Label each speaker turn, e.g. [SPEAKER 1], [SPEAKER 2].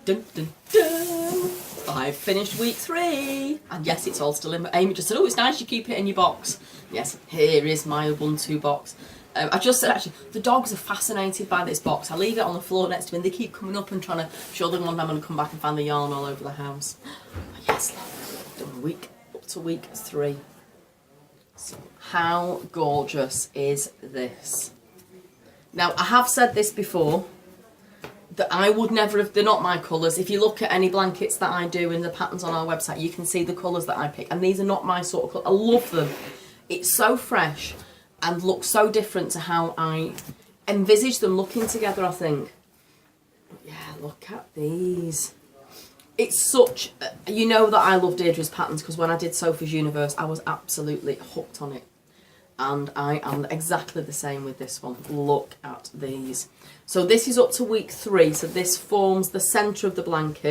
[SPEAKER 1] Dun, dun, dun. I've finished week 3, and yes, it's all still in. Amy just said, oh, it's nice you keep it in your box. Yes, here is my Ubuntu box. I just said, actually, the dogs are fascinated by this box. I leave it on the floor next to me and they keep coming up and trying to show them one time and come back and find the yarn all over the house. But yes, look, done up to week 3. So how gorgeous is this? Now, I have said this before, that I would never have, they're not my colours. If you look at any blankets that I do in the patterns on our website, you can see the colours that I pick. And these are not my sort of colour. I love them. It's so fresh and looks so different to how I envisage them looking together, I think. But yeah, look at these. It's such, you know that I love Dedri's patterns because when I did Sophie's Universe, I was absolutely hooked on it. And I am exactly the same with this one. Look at these. So this is up to week 3, so this forms the centre of the blanket.